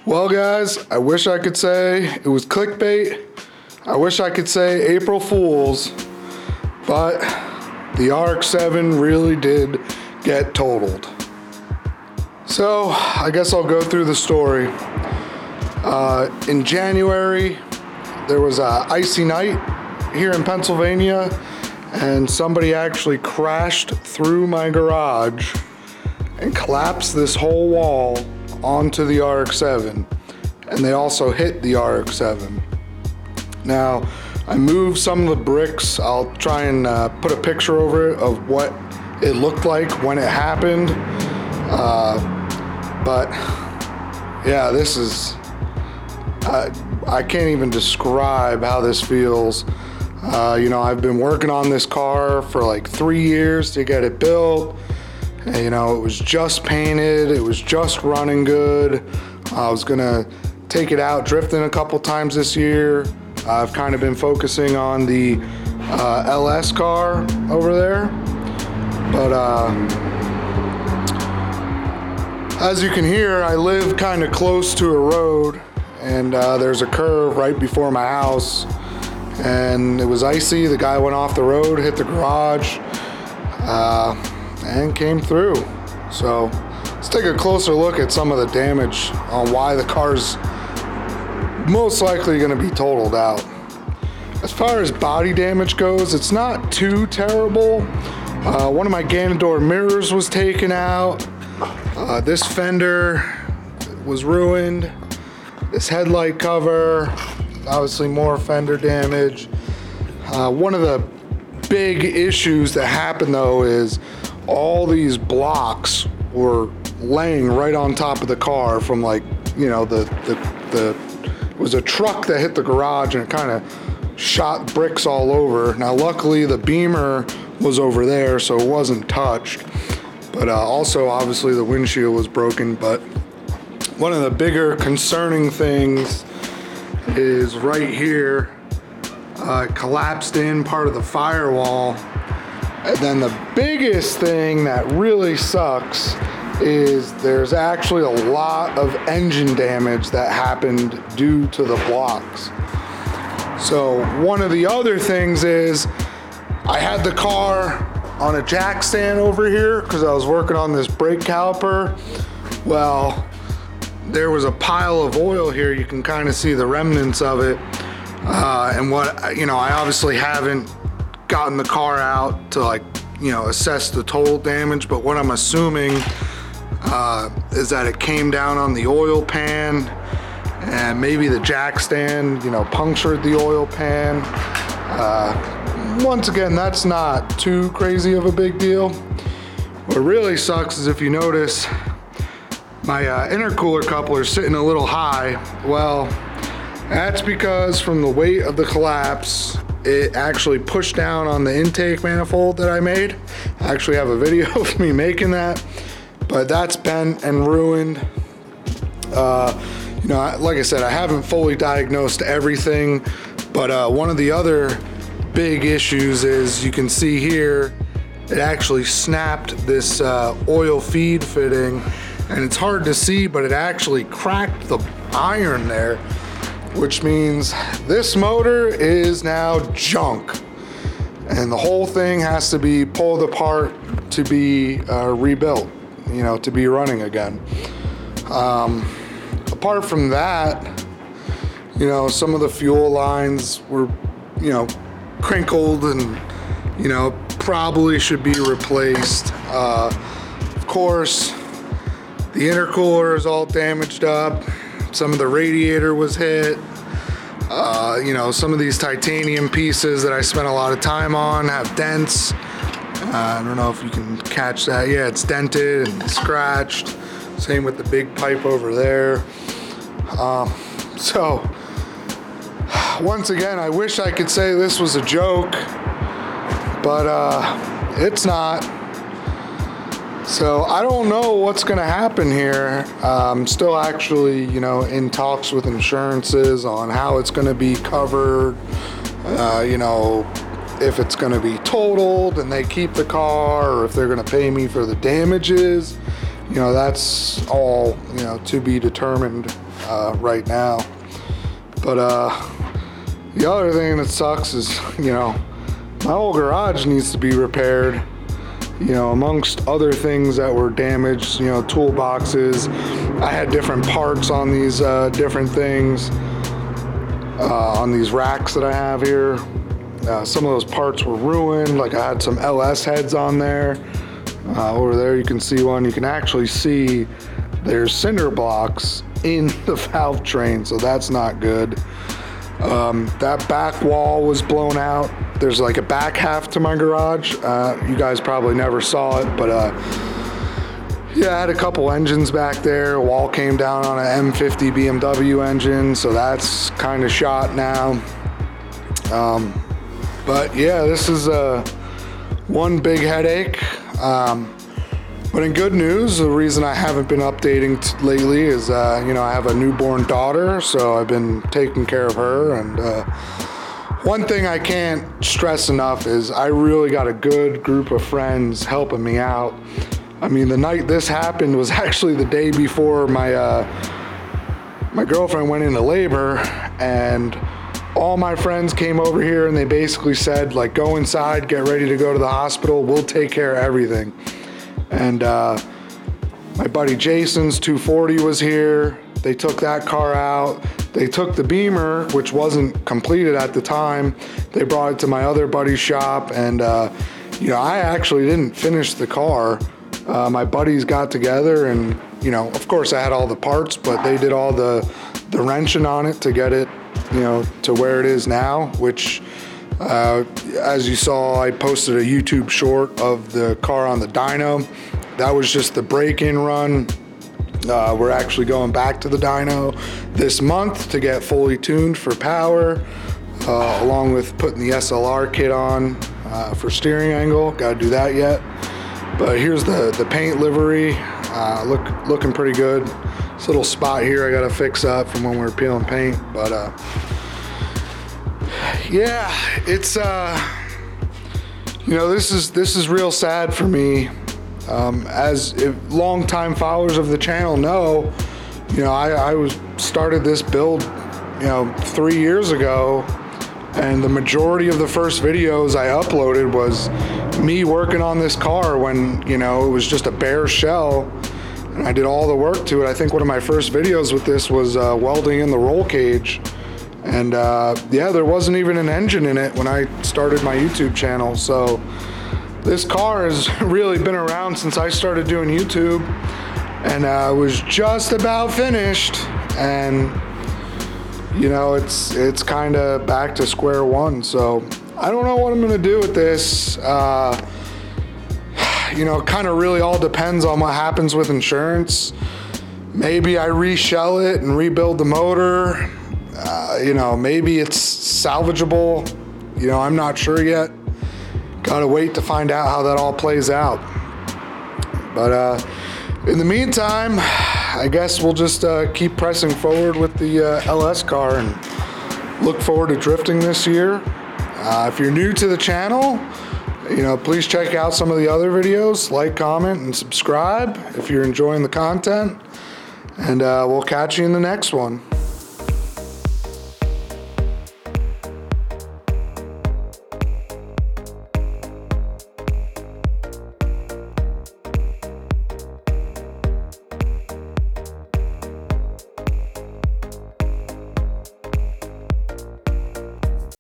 Well, guys, I wish I could say it was clickbait. I wish I could say April Fools, but the RX-7 really did get totaled. So, I guess I'll go through the story. In January, there was an icy night here in Pennsylvania, and somebody actually crashed through my garage and collapsed this whole wall onto the RX-7, and they also hit the RX-7. Now, I moved some of the bricks. I'll try and put a picture over it of what it looked like when it happened. But yeah, this is, I can't even describe how this feels. I've been working on this car for like 3 years to get it built. It was just painted, it was just running good. I was gonna take it out drifting a couple times this year. I've kind of been focusing on the LS car over there. But as you can hear, I live kind of close to a road, and there's a curve right before my house. And it was icy, the guy went off the road, hit the garage, and came through. So let's take a closer look at some of the damage on why the car's most likely going to be totaled out. As far as body damage goes, it's not too terrible. One of my Ganondorf mirrors was taken out. This fender was ruined. This headlight cover, obviously more fender damage. One of the big issues that happened though is all these blocks were laying right on top of the car from it was a truck that hit the garage and it kind of shot bricks all over. Now luckily the Beamer was over there, so it wasn't touched, but also obviously the windshield was broken. But one of the bigger concerning things is right here. It collapsed in part of the firewall. And then the biggest thing that really sucks is there's actually a lot of engine damage that happened due to the blocks. So one of the other things is I had the car on a jack stand over here because I was working on this brake caliper. Well, there was a pile of oil here. You can kind of see the remnants of it. And I obviously haven't gotten the car out to assess the total damage, but what I'm assuming is that it came down on the oil pan, and maybe the jack stand punctured the oil pan. Once again, that's not too crazy of a big deal. What really sucks is if you notice my intercooler coupler is sitting a little high. Well, that's because from the weight of the collapse, it actually pushed down on the intake manifold that I made. I actually have a video of me making that, but that's bent and ruined. Like I said, I haven't fully diagnosed everything, but one of the other big issues is you can see here, it actually snapped this oil feed fitting, and it's hard to see, but it actually cracked the iron there, which means this motor is now junk, and the whole thing has to be pulled apart to be rebuilt, to be running again. Apart from that, some of the fuel lines were, crinkled and, probably should be replaced. Of course, the intercooler is all damaged up. Some of the radiator was hit. Some of these titanium pieces that I spent a lot of time on have dents. I don't know if you can catch that. Yeah, it's dented and scratched. Same with the big pipe over there. So, once again, I wish I could say this was a joke, but it's not. So I don't know what's going to happen here. I'm still actually, in talks with insurances on how it's going to be covered. If it's going to be totaled and they keep the car, or if they're going to pay me for the damages. you know, that's all, you know, to be determined right now. But the other thing that sucks is, you know, my whole garage needs to be repaired. You know, amongst other things that were damaged, you know, toolboxes. I had different parts on these different things, on these racks that I have here. Some of those parts were ruined, like I had some LS heads on there. Over there you can see one. You can actually see there's cinder blocks in the valve train, so that's not good. That back wall was blown out. There's like a back half to my garage. You guys probably never saw it, but yeah, I had a couple engines back there. A wall came down on an M50 BMW engine, so that's kind of shot now. But yeah, this is one big headache. But in good news, the reason I haven't been updating lately is, you know, I have a newborn daughter, so I've been taking care of her. And one thing I can't stress enough is I really got a good group of friends helping me out. I mean, the night this happened was actually the day before my girlfriend went into labor, and all my friends came over here and they basically said, like, go inside, get ready to go to the hospital, we'll take care of everything. And my buddy Jason's 240 was here. They took that car out. They took the Beamer, which wasn't completed at the time. They brought it to my other buddy's shop, and you know, I actually didn't finish the car. My buddies got together, and you know, of course I had all the parts, but they did all the wrenching on it to get it, you know, to where it is now, which as you saw, I posted a YouTube short of the car on the dyno. That was just the break-in run. We're actually going back to the dyno this month to get fully tuned for power, along with putting the SLR kit on for steering angle. Got to do that yet. But here's the paint livery, looking pretty good. This little spot here I got to fix up from when we were peeling paint, but yeah, it's you know, this is real sad for me. As if longtime followers of the channel know, you know, I started this build, you know, 3 years ago, and the majority of the first videos I uploaded was me working on this car when, you know, it was just a bare shell, and I did all the work to it. I think one of my first videos with this was welding in the roll cage. And yeah, there wasn't even an engine in it when I started my YouTube channel. So this car has really been around since I started doing YouTube, and was just about finished. And you know, it's kind of back to square one. So I don't know what I'm gonna do with this. You know, it kind of really all depends on what happens with insurance. Maybe I reshell it and rebuild the motor. You know, maybe it's salvageable. You know, I'm not sure yet. Gotta wait to find out how that all plays out. But in the meantime, I guess we'll just keep pressing forward with the LS car and look forward to drifting this year. If you're new to the channel, you know, please check out some of the other videos, like, comment, and subscribe if you're enjoying the content. And we'll catch you in the next one.